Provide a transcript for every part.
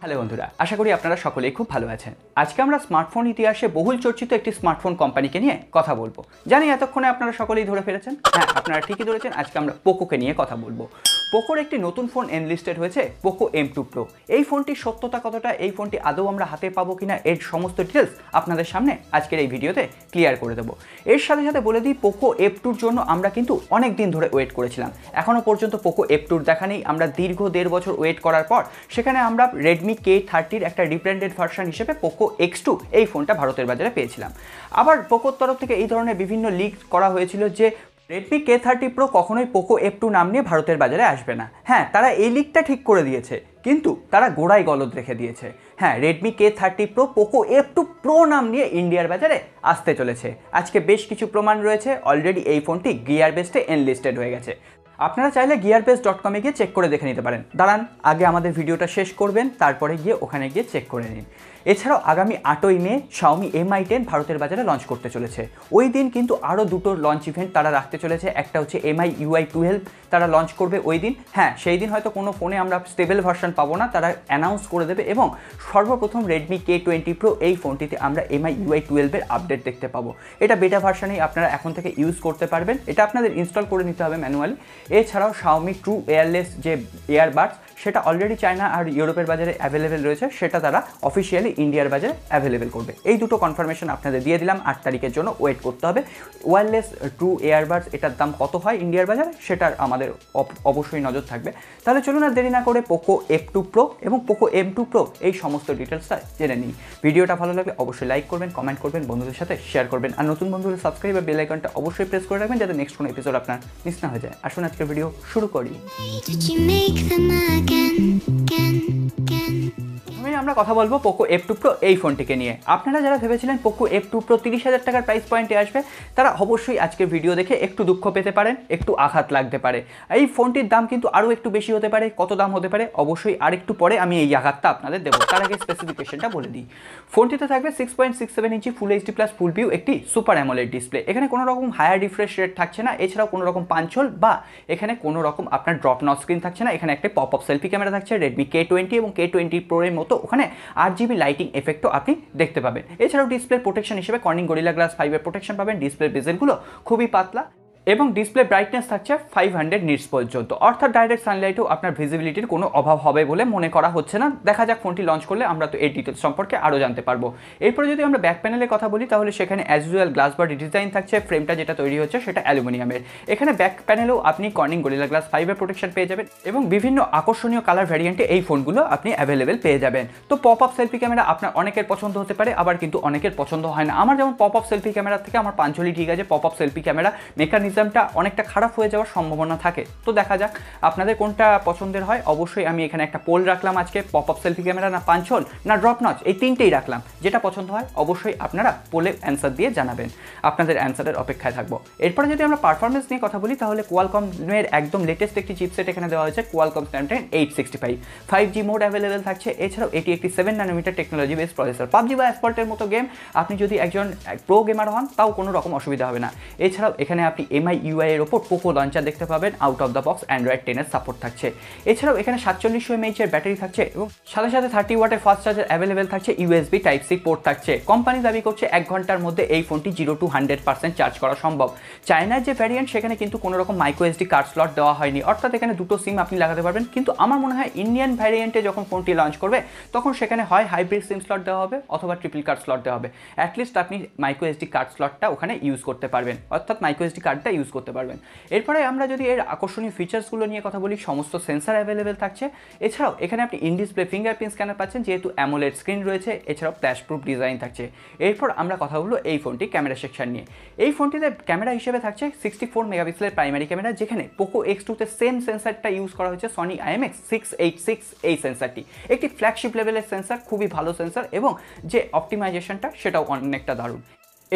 Hello বন্ধুরা, আশা করি আপনারা সকলেই খুব ভালো আছেন। আজকে আমরা স্মার্টফোন ইতিহাসে বহুল চর্চিত একটি স্মার্টফোন কোম্পানিকে নিয়ে কথা বলবো। জানি এতক্ষণে আপনারা সকলেই ধরে ফেলেছেন। হ্যাঁ, আপনারা ঠিকই ধরেছেন, আজকে আমরা পোকোকে নিয়ে কথা বলবো। পোকোর একটি নতুন ফোন এনলিস্টেড হয়েছে, পোকো M2 Pro। এই ফোনটির সত্যতা কতটা, এই ফোনটি আদৌ আমরা হাতে পাবো কিনা, এর সমস্ত ডিটেলস আপনাদের সামনে আজকের এই ভিডিওতে ক্লিয়ার করে দেবো। এর সাথে সাথে বলে দিই, পোকো F2 জন্য আমরা কিন্তু অনেক দিন ধরে ওয়েট করেছিলাম। এখনও পর্যন্ত পোকো F2 দেখা নেই। আমরা দীর্ঘ 1.5 বছর ওয়েট করার পর সেখানে আমরা Redmi K30-র একটা রিব্র্যান্ডেড ভার্সন হিসেবে পোকো X2 এই ফোনটা ভারতের বাজারে পেয়েছিলাম। আবার পোকোর তরফ থেকে এই ধরনের বিভিন্ন লিক করা হয়েছিল যে Redmi K30 Pro কখনোই পোকো F2 নাম নিয়ে ভারতের বাজারে আসবে না। হ্যাঁ, তারা এই লিকটা ঠিক করে দিয়েছে, কিন্তু তারা গোড়ায় গলদ রেখে দিয়েছে। হ্যাঁ, Redmi K30 Pro Poco F2 Pro নাম নিয়ে ইন্ডিয়ার বাজারে আসতে চলেছে। আজকে বেশ কিছু প্রমাণ রয়েছে। অলরেডি এই ফোনটি গিয়ার বেস্টে এনলিস্টেড হয়ে গেছে। আপনারা চাইলে gearbest.com-এ গিয়ে চেক করে দেখে নিতে পারেন। দাঁড়ান, আগে আমাদের ভিডিওটা শেষ করবেন, তারপরে গিয়ে ওখানে গিয়ে চেক করে নিন। এছাড়াও আগামী 8ই মে Xiaomi Mi 10 ভারতের বাজারে লঞ্চ করতে চলেছে। ওই দিন কিন্তু আরও দুটো লঞ্চ ইভেন্ট তারা রাখতে চলেছে। একটা হচ্ছে Mi UI 12 তারা লঞ্চ করবে ওই দিন। হ্যাঁ, সেই দিন হয়তো কোনো ফোনে আমরা স্টেবল ভার্সন পাবো না, তারা অ্যানাউন্স করে দেবে। এবং সর্বপ্রথম Redmi K20 Pro এই ফোনটিতে আমরা Mi UI 12-এর আপডেট দেখতে পাবো। এটা বেটা ভার্সনেই আপনারা এখন থেকে ইউজ করতে পারবেন। এটা আপনাদের ইনস্টল করে নিতে হবে ম্যানুয়ালি। এছাড়াও Xiaomi True Wireless যে ইয়ারবাডস, সেটা অলরেডি চায়না আর ইউরোপের বাজারে অ্যাভেলেবেল রয়েছে, সেটা তারা অফিসিয়ালি ইন্ডিয়ার বাজারে অ্যাভেলেবেল করবে। এই দুটো কনফার্মেশন আপনাদের দিয়ে দিলাম। 8 তারিখের জন্য ওয়েট করতে হবে। ওয়্যারলেস ট্রু এয়ারবাডস এটার দাম কত হয় ইন্ডিয়ার বাজারে, সেটার আমাদের অবশ্যই নজর থাকবে। তাহলে চলুন আর দেরি না করে পোকো F2 Pro এবং পোকো M2 Pro এই সমস্ত ডিটেলসটা জেনে নিই। ভিডিওটা ভালো লাগলে অবশ্যই লাইক করবেন, কমেন্ট করবেন, বন্ধুদের সাথে শেয়ার করবেন। আর নতুন বন্ধুদের সাবস্ক্রাইব আর বেল আইকনটা অবশ্যই প্রেস করে রাখবেন, যাতে নেক্সট কোনো এপিসোড আপনার মিস না হয়ে যায়। আসুন আজকের ভিডিও শুরু করি। আমরা কথা বলবো পোকো F2 Pro এই ফোনটিকে নিয়ে। আপনারা যারা ভেবেছিলেন পোকো F2 Pro 30,000 টাকার প্রাইস পয়েন্টে আসবে, তারা অবশ্যই আজকের ভিডিও দেখে একটু দুঃখ পেতে পারেন, একটু আঘাত লাগতে পারে। এই ফোনটির দাম কিন্তু আরও একটু বেশি হতে পারে। কত দাম হতে পারে অবশ্যই আরেকটু পরে আমি এই আঘাতটা আপনাদের দেবো। তার আগে স্পেসিফিকেশনটা বলে দিই। ফোনটিতে থাকবে 6.67 ইঞ্চি full HD plus full view একটি সুপার অ্যামোলেড ডিসপ্লে। এখানে কোনো রকম হায়ার রিফ্রেশ রেট থাকছে না। এছাড়াও কোনো রকম পাঞ্চল বা এখানে কোনো রকম আপনার ড্রপ নচ স্ক্রিন থাকছে না। এখানে একটা পপ আপ সেলফি ক্যামেরা থাকছে। Redmi K20 এবং K20 Pro এর মতো ওখানে RGB লাইটিং এফেক্টও আপনি দেখতে পাবেন। এছাড়াও ডিসপ্লে প্রোটেকশন হিসেবে কর্নিং গরিলা গ্লাস 5-এর প্রোটেকশন পাবেন। ডিসপ্লে বেজেলগুলো খুবই পাতলা এবং ডিসপ্লে ব্রাইটনেস থাকছে 500 নিটস পর্যন্ত, অর্থাৎ ডাইরেক্ট সানলাইটেও আপনার ভিজিবিলিটির কোনো অভাব হবে বলে মনে করা হচ্ছে না। দেখা যাক, ফোনটি লঞ্চ করলে আমরা তো এই ডিটেলস সম্পর্কে আরও জানতে পারবো। এরপরে যদি আমরা ব্যাক প্যানেলের কথা বলি, তাহলে সেখানে as usual glass body design থাকছে। ফ্রেমটা যেটা তৈরি হচ্ছে সেটা অ্যালুমিনিয়ামের। এখানে ব্যাক প্যানেলেও আপনি কর্নিং গরিলা গ্লাস 5-এর প্রোটেকশন পেয়ে যাবেন এবং বিভিন্ন আকর্ষণীয় কালার ভ্যারিয়েন্টে এই ফোনগুলো আপনি অ্যাভেলেবেল পেয়ে যাবেন। তো পপ আপ সেলফি ক্যামেরা আপনার অনেকের পছন্দ হতে পারে, আবার কিন্তু অনেকের পছন্দ হয় না। আমার যেমন পপ আপ সেলফি ক্যামেরার থেকে আমার পাঞ্চলি ঠিক আছে। পপ আপ সেলফি ক্যামেরা মেকানিজমটা অনেকটা খারাপ হয়ে যাওয়ার সম্ভাবনা থাকে। তো দেখা যাক আপনাদের কোনটা পছন্দের হয়। অবশ্যই আমি এখানে একটা পোল রাখলাম আজকে, পপ আপ সেলফি ক্যামেরা না পাঞ্চল না ড্রপ নচ, এই তিনটেই রাখলাম। যেটা পছন্দ হয় অবশ্যই আপনারা পোলে অ্যান্সার দিয়ে জানাবেন। আপনাদের অ্যান্সারের অপেক্ষায় থাকবো। এরপরে যদি আমরা পারফরমেন্স নিয়ে কথা বলি, তাহলে কোয়ালকমের একদম লেটেস্ট একটি চিপসেট এখানে দেওয়া হয়েছে, Qualcomm Snapdragon 865। 5G mode available থাকছে। এছাড়াও এটি একটি 7 nanometre technology base processor. PUBG বা অ্যাসফল্টের মতো গেম আপনি যদি একজন প্রো গেমার হন, তাও কোনো রকম অসুবিধা হবে না। এছাড়াও এখানে আপনি MI UI এর ওপর পোকো লঞ্চার দেখতে পাবেন। Out of the box Android 10-এর সাপোর্ট থাকছে। এছাড়াও এখানে 4700 mAh-এর ব্যাটারি থাকছে এবং সাথে সাথে 30 ওয়াটের ফাস্ট চার্জার অ্যাভেলেবেল থাকছে। USB Type-C পোর্ট থাকছে। কোম্পানি দাবি করছে 1 ঘন্টার মধ্যে এই ফোনটি 0 to 100% চার্জ করা সম্ভব। চায়নার যে ভ্যারিয়েন্ট, সেখানে কিন্তু কোনো রকম মাইক্রো SD কার্ড স্লট দেওয়া হয়নি, অর্থাৎ এখানে দুটো সিম আপনি লাগাতে পারবেন। কিন্তু আমার মনে হয় ইন্ডিয়ান ভ্যারিয়েন্টে যখন ফোনটি লঞ্চ করবে, তখন সেখানে হয় হাইব্রিড সিম স্লট দেওয়া হবে অথবা ট্রিপল কার্ড স্লট দেওয়া হবে। অ্যাটলিস্ট আপনি মাইক্রো SD কার্ড স্লটটা ওখানে ইউজ করতে পারবেন, অর্থাৎ মাইক্রো SD কার্ডটা ইউজ করতে পারবেন। এরপরে আমরা যদি এর আকর্ষণীয় ফিচার্সগুলো নিয়ে কথা বলি, সমস্ত সেন্সার অ্যাভেলেবেল থাকছে। এছাড়াও এখানে আপনি ইন ডিসপ্লে ফিঙ্গারপ্রিন্ট স্ক্যানার পাচ্ছেন, যেহেতু অ্যামোলেড স্ক্রিন রয়েছে। এছাড়াও ফ্ল্যাশ প্রুফ ডিজাইন থাকছে। এরপর আমরা কথা বলবো এই ফোনটি ক্যামেরা সেকশন নিয়ে। এই ফোনটিতে ক্যামেরা হিসেবে থাকছে 64 মেগাপিক্সেলের প্রাইমারি ক্যামেরা, যেখানে পোকো X2-তে সেম সেন্সারটা ইউজ করা হয়েছে, সনি IMX686 এই সেন্সারটি। একটি ফ্ল্যাগশিপ লেভেলের সেন্সার, খুবই ভালো সেন্সার এবং যে অপটিমাইজেশনটা সেটাও অনেকটা দারুণ।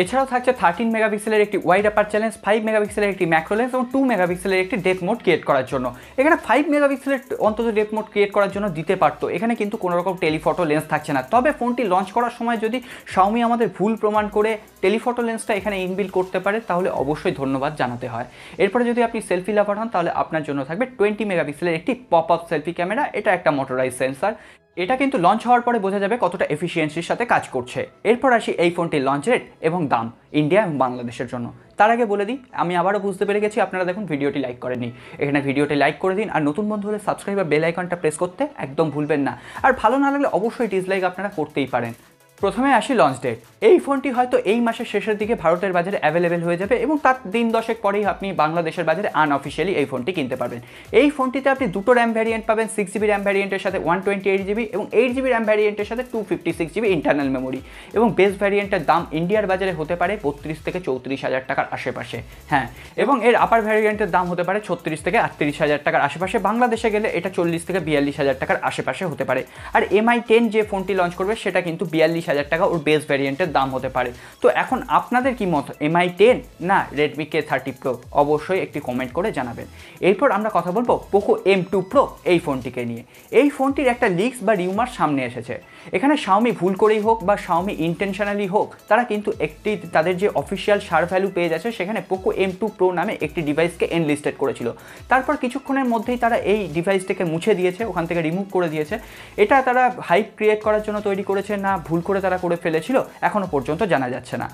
এছাড়াও থাকছে 13 মেগাপিক্সেলের একটি ওয়াইড অ্যাপার চ্যালেঞ্জ, 5 মেগাপিক্সেলের একটি ম্যাক্রো লেন্স এবং 2 মেগাপিক্সেলের একটি ডেপথ মোড ক্রিয়েট করার জন্য। এখানে 5 মেগাপিক্সেলের অন্তত ডেপথ মোড ক্রিয়েট করার জন্য দিতে পারতো। এখানে কিন্তু কোনো রকম টেলিফটো লেন্স থাকছে না। তবে ফোনটি লঞ্চ করার সময় যদি Xiaomi আমাদের ভুল প্রমাণ করে টেলিফটো লেন্সটা এখানে ইনবিল্ড করতে পারে, তাহলে অবশ্যই ধন্যবাদ জানাতে হয়। এরপরে যদি আপনি সেলফি লাভার হন, তাহলে আপনার জন্য থাকবে 20 মেগাপিক্সেলের একটি পপ আপ সেলফি ক্যামেরা। এটা একটা মোটরাইজ সেন্সার। এটা কিন্তু লঞ্চ হওয়ার পরে বোঝা যাবে কতটা এফিসিয়েন্সির সাথে কাজ করছে। এরপর আসি এই ফোনটির লঞ্চ রেট এবং দাম ইন্ডিয়া এবং বাংলাদেশের জন্য। তার আগে বলে দিই, আমি আবারও বুঝতে পেরে গেছি আপনারা দেখুন ভিডিওটি লাইক করেনি। এখানে ভিডিওটি লাইক করে দিন, আর নতুন বন্ধু হলে সাবস্ক্রাইব আর বেল আইকনটা প্রেস করতে একদম ভুলবেন না। আর ভালো না লাগলে অবশ্যই ডিসলাইক আপনারা করতেই পারেন। প্রথমে আসি লঞ্চ ডেট। এই ফোনটি হয়তো এই মাসের শেষের দিকে ভারতের বাজারে অ্যাভেলেবেল হয়ে যাবে এবং তার দিন দশেক পরেই আপনি বাংলাদেশের বাজারে আনঅফিসিয়ালি এই ফোনটি কিনতে পারবেন। এই ফোনটিতে আপনি দুটো র্যাম ভ্যারিয়েন্ট পাবেন, 6GB র্যাম ভ্যারিয়েন্টের সাথে 128GB এবং 8GB র্যাম ভ্যারিয়েন্টের সাথে 256GB ইন্টারনাল মেমোরি। এবং বেস ভ্যারিয়েন্টের দাম ইন্ডিয়ার বাজারে হতে পারে 32 থেকে 34 হাজার টাকার আশেপাশে। হ্যাঁ, এবং এর আপার ভ্যারিয়েন্টের দাম হতে পারে 36 থেকে 38 হাজার টাকার আশেপাশে। বাংলাদেশে গেলে এটা 40 থেকে 42 হাজার টাকার আশেপাশে হতে পারে। আর MI10 যে ফোনটি লঞ্চ করবে সেটা কিন্তু 42 হাজার টাকা ওর বেস ভ্যারিয়েন্টের দাম হতে পারে। তো এখন আপনাদের কি মত, MI10 না Redmi K30 Pro? অবশ্যই একটি কমেন্ট করে জানাবেন। এরপর আমরা কথা বলবো Poco M2 Pro এই ফোনটিকে নিয়ে। এই ফোনটির একটা লিক্স বা রিউমার সামনে এসেছে। এখানে Xiaomi ভুল করেই হোক বা Xiaomi ইন্টেনশনালি হোক, তারা কিন্তু একটি তাদের যে অফিসিয়াল সার ভ্যালু পেজ আছে সেখানে Poco M2 Pro নামে একটি ডিভাইসকে এনলিস্টেড করেছিল। তারপর কিছুক্ষণের মধ্যেই তারা এই ডিভাইসটাকে মুছে দিয়েছে, ওখান থেকে রিমুভ করে দিয়েছে। এটা তারা হাইপ ক্রিয়েট করার জন্য তৈরি করেছে না ভুল করে তারা করে ফেলেছিল এখনো পর্যন্ত জানা যাচ্ছে না।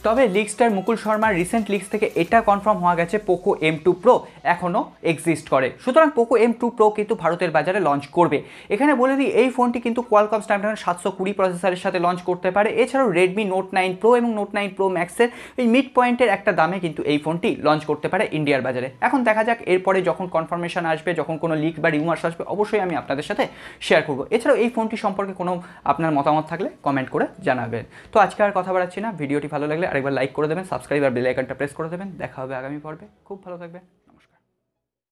তবে লিক্সটার মুকুল শর্মার রিসেন্ট লিক্স থেকে এটা কনফার্ম হওয়া গেছে Poco M2 Pro এখনও এক্সিস্ট করে। সুতরাং Poco M2 Pro কিন্তু ভারতের বাজারে লঞ্চ করবে। এখানে বলে দিই, এই ফোনটি কিন্তু কোয়ালকম স্ন্যাপড্রাগন 720 প্রসেসরের সাথে লঞ্চ করতে পারে। এছাড়াও Redmi Note 9 Pro এবং Note 9 Pro Maxের এই মিড পয়েন্টের একটা দামে কিন্তু এই ফোনটি লঞ্চ করতে পারে ইন্ডিয়ার বাজারে। এখন দেখা যাক এরপরে যখন কনফার্মেশন আসবে, যখন কোনো লিক বা রিউমার্স আসবে, অবশ্যই আমি আপনাদের সাথে শেয়ার করবো। এছাড়াও এই ফোনটি সম্পর্কে কোনো আপনার মতামত থাকলে কমেন্ট করে জানাবেন। তো আজকে আর কথা বাড়াচ্ছি না, ভিডিওটি ভালো লাগলে আরেকবার লাইক করে দেবেন, সাবস্ক্রাইব আর বেল আইকনটা প্রেস করে দেবেন। দেখা হবে আগামী পর্বে। খুব ভালো থাকবেন।